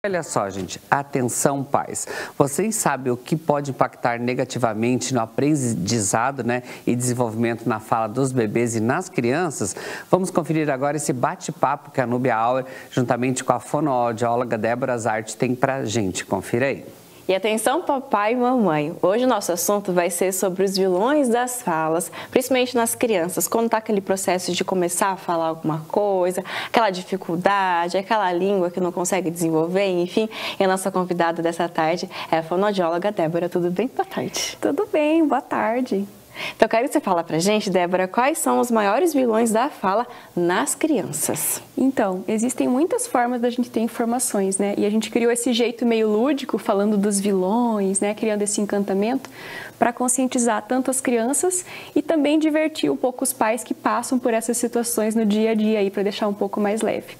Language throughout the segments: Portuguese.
Olha só, gente, atenção pais. Vocês sabem o que pode impactar negativamente no aprendizado, e desenvolvimento na fala dos bebês e nas crianças? Vamos conferir agora esse bate-papo que a Nubia Auer, juntamente com a fonoaudióloga Débora Zarte, tem pra gente. Confira aí. E atenção, papai e mamãe, hoje o nosso assunto vai ser sobre os vilões das falas, principalmente nas crianças, quando está aquele processo de começar a falar alguma coisa, aquela dificuldade, aquela língua que não consegue desenvolver, enfim. E a nossa convidada dessa tarde é a fonoaudióloga Débora. Tudo bem? Boa tarde. Tudo bem, boa tarde. Então, quero que você fale pra gente, Débora, quais são os maiores vilões da fala nas crianças? Então, existem muitas formas da gente ter informações, E a gente criou esse jeito meio lúdico, falando dos vilões, criando esse encantamento, para conscientizar tanto as crianças e também divertir um pouco os pais que passam por essas situações no dia a dia aí, para deixar um pouco mais leve.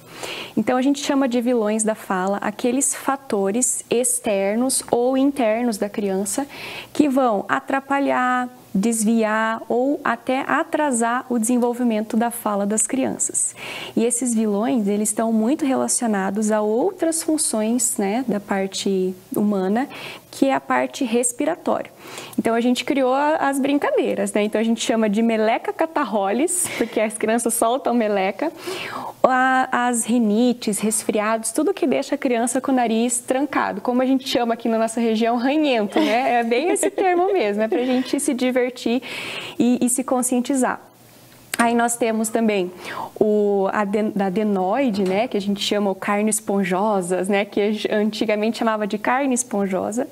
Então, a gente chama de vilões da fala aqueles fatores externos ou internos da criança que vão atrapalhar, desviar ou até atrasar o desenvolvimento da fala das crianças. E esses vilões, eles estão muito relacionados a outras funções, da parte humana, que é a parte respiratória. Então, a gente criou as brincadeiras, Então, a gente chama de meleca catarroles, porque as crianças soltam meleca, as rinites, resfriados, tudo que deixa a criança com o nariz trancado, como a gente chama aqui na nossa região, ranhento, É bem esse termo mesmo, é pra gente se divertir e se conscientizar. Aí nós temos também o adenoide, que a gente chama o carne esponjosas, que antigamente chamava de carne esponjosa.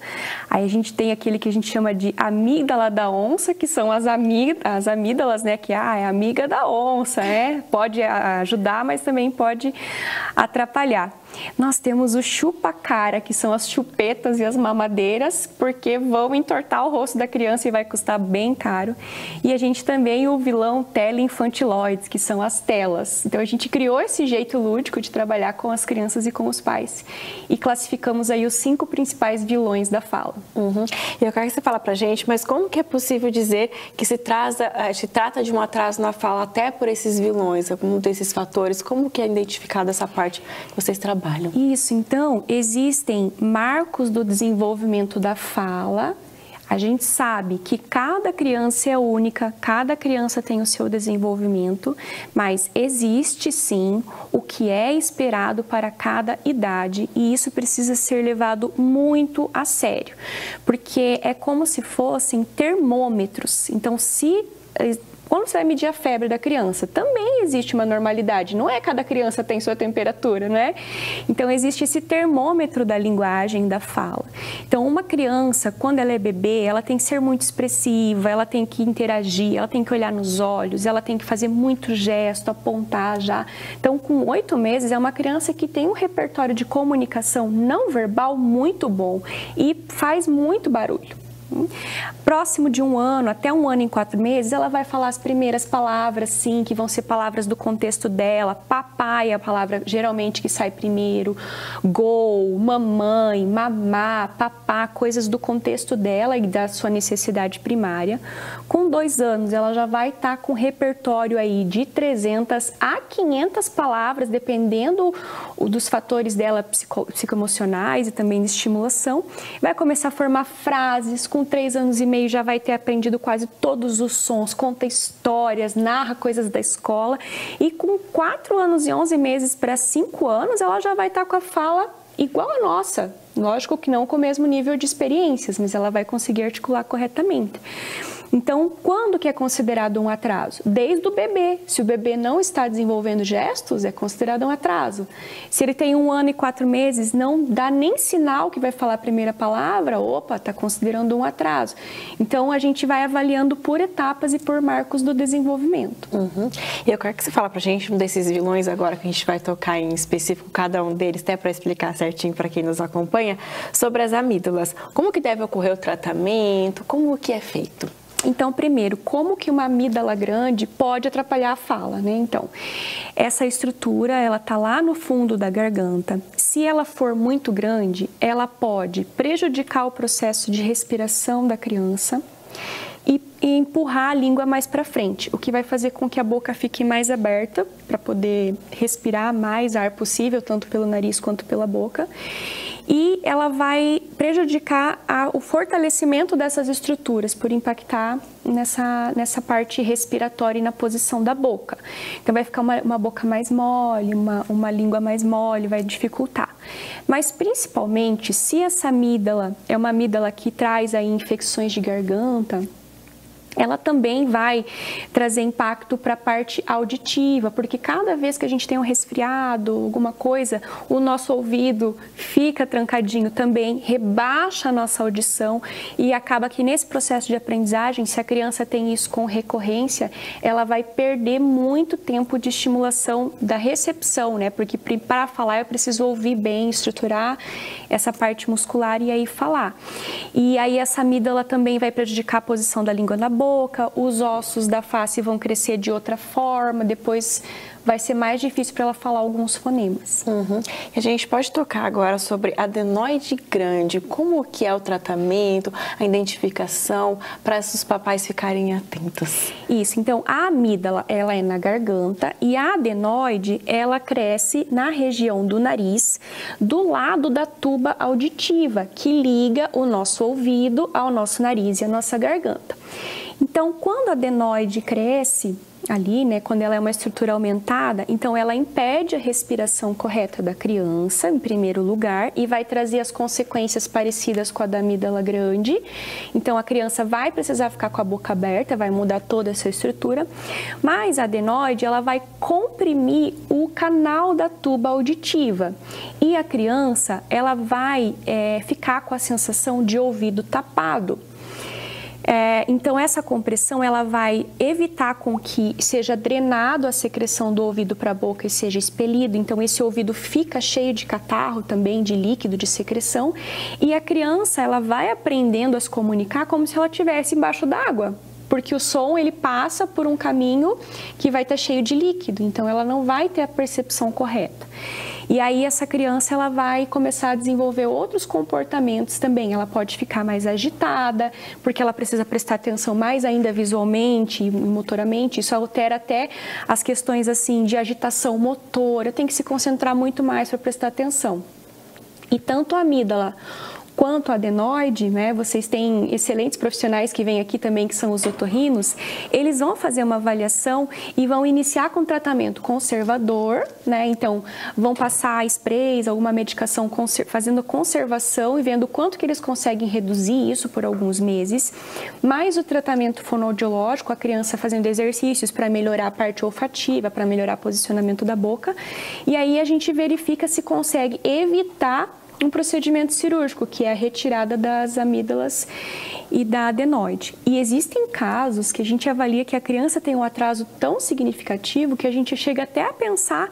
Aí a gente tem aquele que a gente chama de amígdala da onça, que são as amígdalas, que é amiga da onça, Pode ajudar, mas também pode atrapalhar. Nós temos o chupa-cara, que são as chupetas e as mamadeiras, porque vão entortar o rosto da criança e vai custar bem caro. E a gente também o vilão teleinfantiloides, que são as telas. Então a gente criou esse jeito lúdico de trabalhar com as crianças e com os pais. E classificamos aí os 5 principais vilões da fala. E eu quero que você fale pra gente, mas como que é possível dizer que se trata de um atraso na fala até por esses vilões, algum desses fatores? Como que é identificada essa parte que vocês trabalham? Isso, então, existem marcos do desenvolvimento da fala. A gente sabe que cada criança é única, cada criança tem o seu desenvolvimento, mas existe sim o que é esperado para cada idade e isso precisa ser levado muito a sério, porque é como se fossem termômetros. Então, quando você vai medir a febre da criança, também existe uma normalidade. Não é cada criança tem sua temperatura, Então, existe esse termômetro da linguagem, da fala. Então, uma criança, quando ela é bebê, ela tem que ser muito expressiva, ela tem que interagir, ela tem que olhar nos olhos, ela tem que fazer muito gesto, apontar já. Então, com 8 meses, é uma criança que tem um repertório de comunicação não verbal muito bom e faz muito barulho. Próximo de 1 ano, até 1 ano e 4 meses, ela vai falar as primeiras palavras, sim, que vão ser palavras do contexto dela. Papai é a palavra geralmente que sai primeiro. Gol, mamãe, mamá, papá, coisas do contexto dela e da sua necessidade primária. Com 2 anos, ela já vai estar com repertório aí de 300 a 500 palavras, dependendo dos fatores dela psicoemocionais e também de estimulação. Vai começar a formar frases. Com 3 anos e meio já vai ter aprendido quase todos os sons, conta histórias, narra coisas da escola. E com 4 anos e 11 meses para 5 anos, ela já vai estar com a fala igual a nossa. Lógico que não com o mesmo nível de experiências, mas ela vai conseguir articular corretamente. Então, quando que é considerado um atraso? Desde o bebê. Se o bebê não está desenvolvendo gestos, é considerado um atraso. Se ele tem 1 ano e 4 meses, não dá nem sinal que vai falar a primeira palavra, opa, está considerando um atraso. Então, a gente vai avaliando por etapas e por marcos do desenvolvimento. E eu quero que você fale pra gente um desses vilões agora que a gente vai tocar em específico, cada um deles, até para explicar certinho para quem nos acompanha, sobre as amígdalas. Como que deve ocorrer o tratamento? Como que é feito? Então, primeiro, como que uma amígdala grande pode atrapalhar a fala, Então, essa estrutura, ela tá lá no fundo da garganta. Se ela for muito grande, ela pode prejudicar o processo de respiração da criança e empurrar a língua mais para frente, o que vai fazer com que a boca fique mais aberta para poder respirar mais ar possível, tanto pelo nariz quanto pela boca. e ela vai prejudicar o fortalecimento dessas estruturas por impactar nessa parte respiratória e na posição da boca. Então vai ficar uma boca mais mole, uma língua mais mole, vai dificultar. Mas principalmente se essa amígdala é uma amígdala que traz aí infecções de garganta, ela também vai trazer impacto para a parte auditiva, porque cada vez que a gente tem um resfriado, alguma coisa, o nosso ouvido fica trancadinho também, rebaixa a nossa audição e acaba que nesse processo de aprendizagem, se a criança tem isso com recorrência, ela vai perder muito tempo de estimulação da recepção, né? Porque para falar eu preciso ouvir bem, estruturar essa parte muscular e aí falar. E aí essa amígdala também vai prejudicar a posição da língua na boca, os ossos da face vão crescer de outra forma, depois vai ser mais difícil para ela falar alguns fonemas. A gente pode tocar agora sobre adenoide grande, como que é o tratamento, a identificação, para esses papais ficarem atentos. Isso, então a amígdala, ela é na garganta e a adenoide, ela cresce na região do nariz, do lado da tuba auditiva, que liga o nosso ouvido ao nosso nariz e à nossa garganta. Então, quando a adenoide cresce ali, né, quando ela é uma estrutura aumentada, então ela impede a respiração correta da criança, em primeiro lugar, e vai trazer as consequências parecidas com a da amígdala grande. Então, a criança vai precisar ficar com a boca aberta, vai mudar toda essa estrutura, mas a adenoide, ela vai comprimir o canal da tuba auditiva e a criança, ela vai ficar com a sensação de ouvido tapado. Então, essa compressão ela vai evitar com que seja drenado a secreção do ouvido para a boca e seja expelido. Então, esse ouvido fica cheio de catarro também, de líquido, de secreção. E a criança ela vai aprendendo a se comunicar como se ela estivesse embaixo d'água. Porque o som ele passa por um caminho que vai estar cheio de líquido. Então, ela não vai ter a percepção correta. E aí essa criança ela vai começar a desenvolver outros comportamentos também. Ela pode ficar mais agitada, porque ela precisa prestar atenção mais ainda visualmente e motoramente. Isso altera até as questões assim de agitação motora. Tem que se concentrar muito mais para prestar atenção. E tanto a amígdala quanto a adenoide, né, vocês têm excelentes profissionais que vêm aqui também, que são os otorrinos, eles vão fazer uma avaliação e vão iniciar com tratamento conservador, né, então vão passar sprays, alguma medicação fazendo conservação e vendo quanto que eles conseguem reduzir isso por alguns meses, mais o tratamento fonoaudiológico, a criança fazendo exercícios para melhorar a parte olfativa, para melhorar o posicionamento da boca, e aí a gente verifica se consegue evitar um procedimento cirúrgico, que é a retirada das amígdalas e da adenoide. E existem casos que a gente avalia que a criança tem um atraso tão significativo que a gente chega até a pensar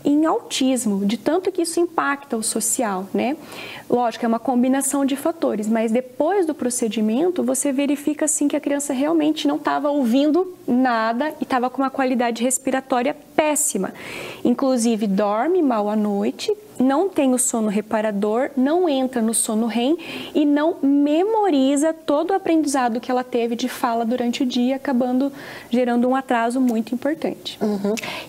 em autismo, de tanto que isso impacta o social, né? Lógico, é uma combinação de fatores, mas depois do procedimento, você verifica assim que a criança realmente não estava ouvindo nada e estava com uma qualidade respiratória péssima. Inclusive, dorme mal à noite, não tem o sono reparador, não entra no sono REM e não memoriza todo o aprendizado que ela teve de fala durante o dia, acabando gerando um atraso muito importante.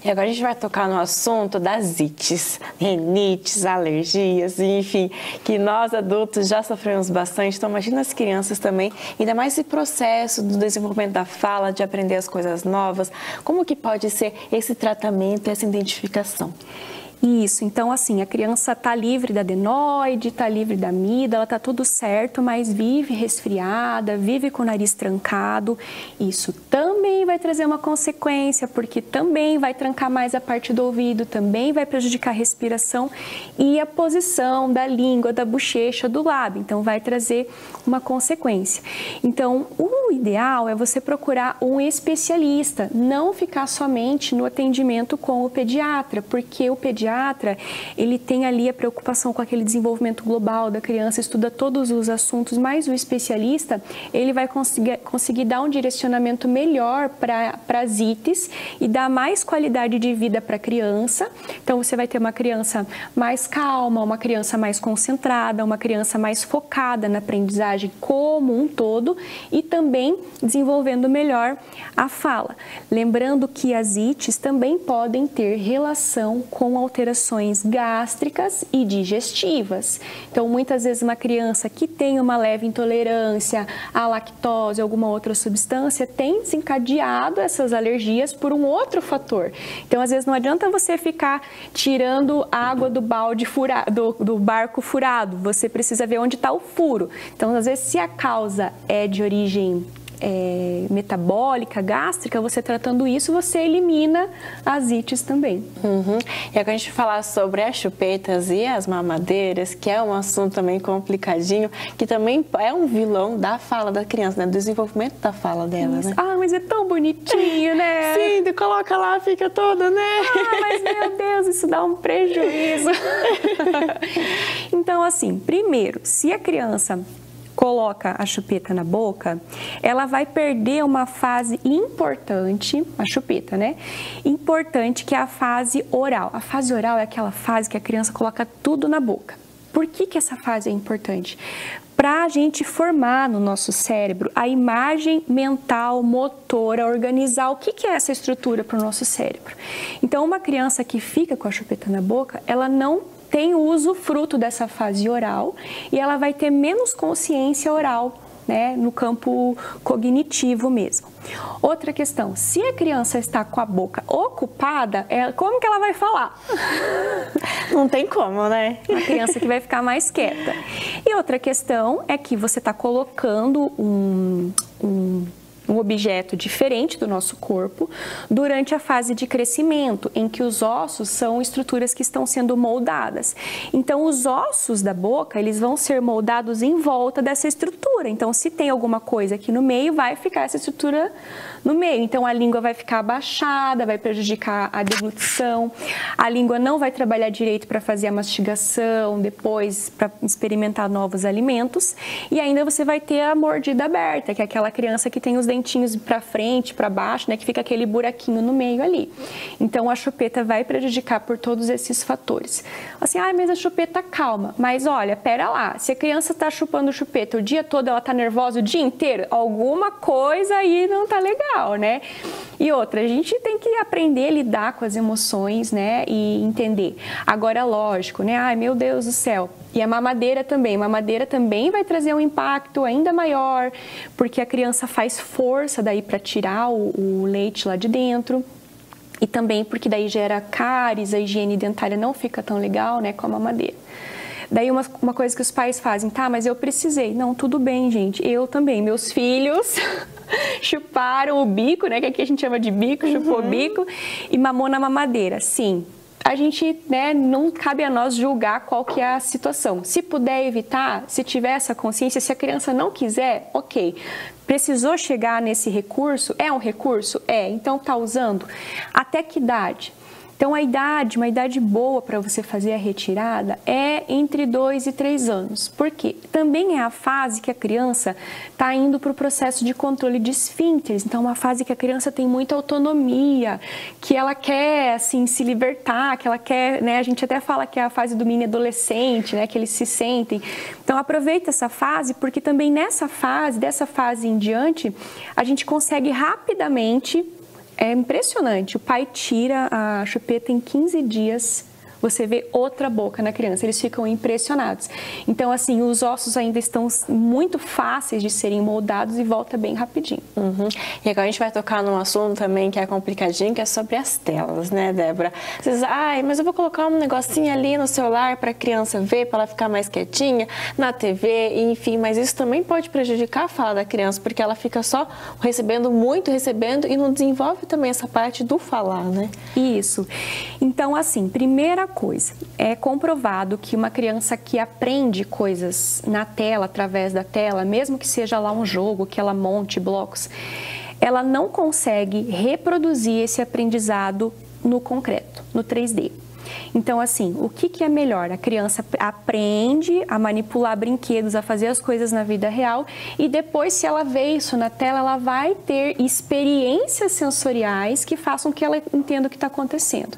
E agora a gente vai tocar no assunto das ites, rinites, alergias, enfim, que nós adultos já sofremos bastante, então imagina as crianças também, ainda mais esse processo do desenvolvimento da fala, de aprender as coisas novas, como que pode ser esse tratamento, essa identificação? Isso, então assim, a criança está livre da adenoide, está livre da amígdala, está tudo certo, mas vive resfriada, vive com o nariz trancado. Isso também vai trazer uma consequência, porque também vai trancar mais a parte do ouvido, também vai prejudicar a respiração e a posição da língua, da bochecha, do lábio. Então vai trazer uma consequência. Então o ideal é você procurar um especialista, não ficar somente no atendimento com o pediatra, porque o pediatra ele tem ali a preocupação com aquele desenvolvimento global da criança, estuda todos os assuntos, mas o especialista, ele vai conseguir dar um direcionamento melhor para as ites e dar mais qualidade de vida para a criança. Então, você vai ter uma criança mais calma, uma criança mais concentrada, uma criança mais focada na aprendizagem como um todo e também desenvolvendo melhor a fala. Lembrando que as ites também podem ter relação com alterações alterações gástricas e digestivas. Então, muitas vezes uma criança que tem uma leve intolerância à lactose, alguma outra substância, tem desencadeado essas alergias por um outro fator. Então, às vezes não adianta você ficar tirando água do balde furado, do barco furado. Você precisa ver onde está o furo. Então, às vezes, se a causa é de origem metabólica, gástrica, você tratando isso, você elimina as ites também. E agora a gente falar sobre as chupetas e as mamadeiras, que é um assunto também complicadinho, que também é um vilão da fala da criança, né? Do desenvolvimento da fala dela, né? Ah, mas é tão bonitinho, né? Sim, tu coloca lá, fica toda, né? Ah, mas meu Deus, isso dá um prejuízo. Então, assim, primeiro, se a criança coloca a chupeta na boca, ela vai perder uma fase importante, a chupeta, né? Importante, que é a fase oral. A fase oral é aquela fase que a criança coloca tudo na boca. Por que essa fase é importante? Para a gente formar no nosso cérebro a imagem mental, motora, organizar o que é essa estrutura para o nosso cérebro. Então, uma criança que fica com a chupeta na boca, ela não tem o usufruto dessa fase oral e ela vai ter menos consciência oral, né, no campo cognitivo mesmo. Outra questão, se a criança está com a boca ocupada, como que ela vai falar? Não tem como, né? A criança que vai ficar mais quieta. E outra questão é que você está colocando um objeto diferente do nosso corpo durante a fase de crescimento, em que os ossos são estruturas que estão sendo moldadas. Então, os ossos da boca, eles vão ser moldados em volta dessa estrutura. Então, se tem alguma coisa aqui no meio, vai ficar essa estrutura no meio. Então, a língua vai ficar abaixada, vai prejudicar a deglutição. A língua não vai trabalhar direito para fazer a mastigação, depois para experimentar novos alimentos. E ainda você vai ter a mordida aberta, que é aquela criança que tem os dentinhos para frente, para baixo, né, que fica aquele buraquinho no meio ali. Então, a chupeta vai prejudicar por todos esses fatores. Assim, mas a chupeta calma. Mas olha, pera lá, se a criança está chupando chupeta o dia todo, ela está nervosa o dia inteiro, alguma coisa aí não tá legal, né? E outra, a gente tem que aprender a lidar com as emoções, né, e entender. Agora, lógico, né, ai meu Deus do céu, e a mamadeira também vai trazer um impacto ainda maior, porque a criança faz força daí para tirar o leite lá de dentro. E também porque daí gera cáries, a higiene dentária não fica tão legal, né, com a mamadeira. Daí uma coisa que os pais fazem, tá, mas eu precisei. Não, tudo bem, gente, eu também. Meus filhos chuparam o bico, né, que aqui a gente chama de bico, chupou o bico e mamou na mamadeira. Sim. A gente, né, não cabe a nós julgar qual que é a situação. Se puder evitar, se tiver essa consciência, se a criança não quiser, ok. Precisou chegar nesse recurso? É um recurso? É. Então, tá usando? Até que idade? Então, uma idade boa para você fazer a retirada é entre 2 e 3 anos. Por quê? Também é a fase que a criança está indo para o processo de controle de esfíncteres. Então, é uma fase que a criança tem muita autonomia, que ela quer, assim, se libertar, que ela quer, né? A gente até fala que é a fase do mini adolescente, né? Que eles se sentem. Então, aproveita essa fase, porque também dessa fase em diante, a gente consegue rapidamente. É impressionante, o pai tira a chupeta em 15 dias, você vê outra boca na criança, eles ficam impressionados. Então, assim, os ossos ainda estão muito fáceis de serem moldados e volta bem rapidinho. E agora a gente vai tocar num assunto também que é complicadinho, que é sobre as telas, né, Débora? Vocês dizem, mas eu vou colocar um negocinho ali no celular para a criança ver, para ela ficar mais quietinha, na TV, enfim, mas isso também pode prejudicar a fala da criança, porque ela fica só recebendo e não desenvolve também essa parte do falar, né? Isso. Então, assim, primeira coisa, é comprovado que uma criança que aprende coisas na tela, através da tela, mesmo que seja lá um jogo, que ela monte blocos, ela não consegue reproduzir esse aprendizado no concreto, no 3D. Então, assim, o que é melhor? A criança aprende a manipular brinquedos, a fazer as coisas na vida real e depois, se ela vê isso na tela, ela vai ter experiências sensoriais que façam que ela entenda o que está acontecendo.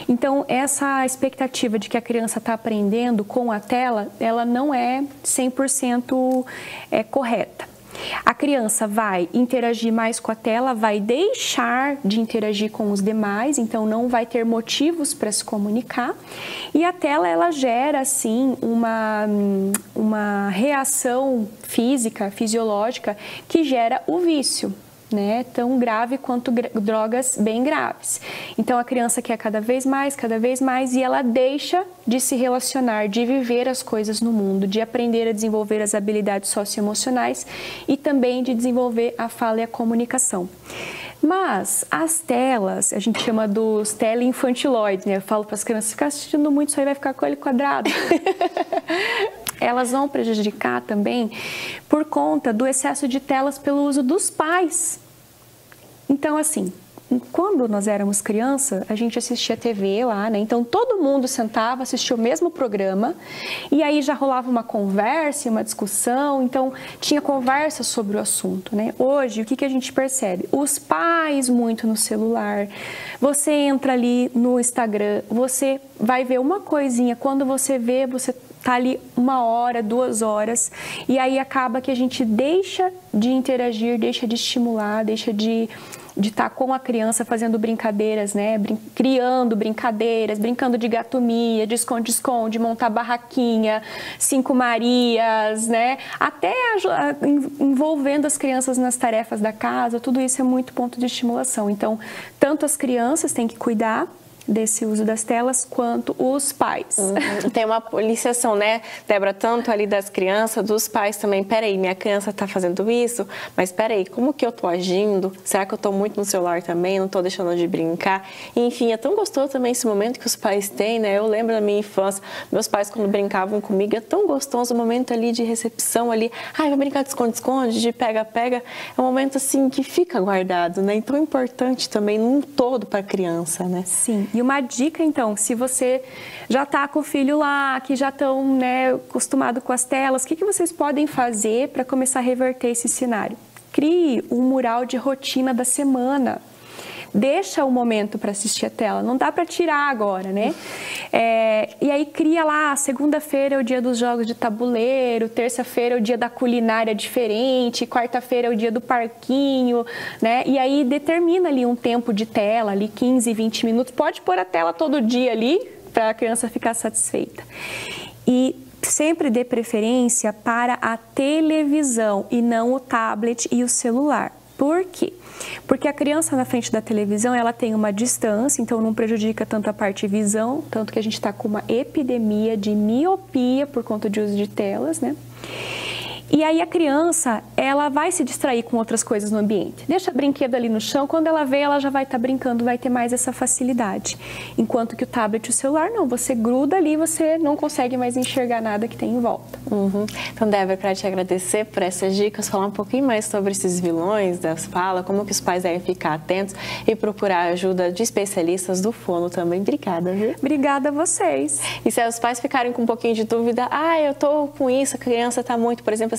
Então, essa expectativa de que a criança está aprendendo com a tela, ela não é 100% correta. A criança vai interagir mais com a tela, vai deixar de interagir com os demais, então não vai ter motivos para se comunicar. E a tela, ela gera, assim, uma reação física, fisiológica, que gera o vício, né? Tão grave quanto drogas bem graves. Então a criança quer cada vez mais, e ela deixa de se relacionar, de viver as coisas no mundo, de aprender a desenvolver as habilidades socioemocionais e também de desenvolver a fala e a comunicação. Mas as telas, a gente chama dos teleinfantiloides, né? Eu falo para as crianças, ficar assistindo muito, isso aí vai ficar com ele quadrado. Elas vão prejudicar também por conta do excesso de telas pelo uso dos pais. Então, assim, quando nós éramos criança, a gente assistia TV lá, né? Então, todo mundo sentava, assistia o mesmo programa e aí já rolava uma conversa, uma discussão, então tinha conversa sobre o assunto, né? Hoje, o que a gente percebe? Os pais muito no celular, você entra ali no Instagram, você vai ver uma coisinha, quando você vê, você tá ali 1 hora, 2 horas, e aí acaba que a gente deixa de interagir, deixa de estimular, deixa de estar com a criança fazendo brincadeiras, né? Criando brincadeiras, brincando de gatomia, de esconde-esconde, montar barraquinha, 5 Marias, né? Até envolvendo as crianças nas tarefas da casa, tudo isso é muito ponto de estimulação. Então, tanto as crianças têm que cuidar desse uso das telas, quanto os pais. Tem uma policiação, né, Débora, tanto ali das crianças, dos pais também. Peraí, minha criança está fazendo isso, mas peraí, como que eu tô agindo? Será que eu tô muito no celular também? Não tô deixando de brincar? Enfim, é tão gostoso também esse momento que os pais têm, né? Eu lembro da minha infância, meus pais quando brincavam comigo, é tão gostoso o momento ali de recepção ali. Ai, vai brincar de esconde-esconde, de pega-pega. É um momento assim que fica guardado, né? Então é importante também num todo para a criança, né? Sim. E uma dica, então, se você já está com o filho lá, que já estão, né, acostumado com as telas, o que vocês podem fazer para começar a reverter esse cenário? Crie um mural de rotina da semana. Deixa o momento para assistir a tela, não dá para tirar agora, né? E aí cria lá, segunda-feira é o dia dos jogos de tabuleiro, terça-feira é o dia da culinária diferente, quarta-feira é o dia do parquinho, né? E aí determina ali um tempo de tela, ali 15, 20 minutos, pode pôr a tela todo dia ali para a criança ficar satisfeita. E sempre dê preferência para a televisão e não o tablet e o celular. Por quê? Porque a criança na frente da televisão, ela tem uma distância, então não prejudica tanto a parte de visão, tanto que a gente está com uma epidemia de miopia por conta de uso de telas, né? E aí a criança, ela vai se distrair com outras coisas no ambiente. Deixa brinquedo ali no chão, quando ela vê, ela já vai estar brincando, vai ter mais essa facilidade. Enquanto que o tablet e o celular, não. Você gruda ali, você não consegue mais enxergar nada que tem em volta. Então, Débora, para te agradecer por essas dicas, falar um pouquinho mais sobre esses vilões das falas, como que os pais devem ficar atentos e procurar a ajuda de especialistas do fono também. Obrigada, viu? Obrigada a vocês. E se os pais ficarem com um pouquinho de dúvida, eu tô com isso, a criança tá muito, por exemplo,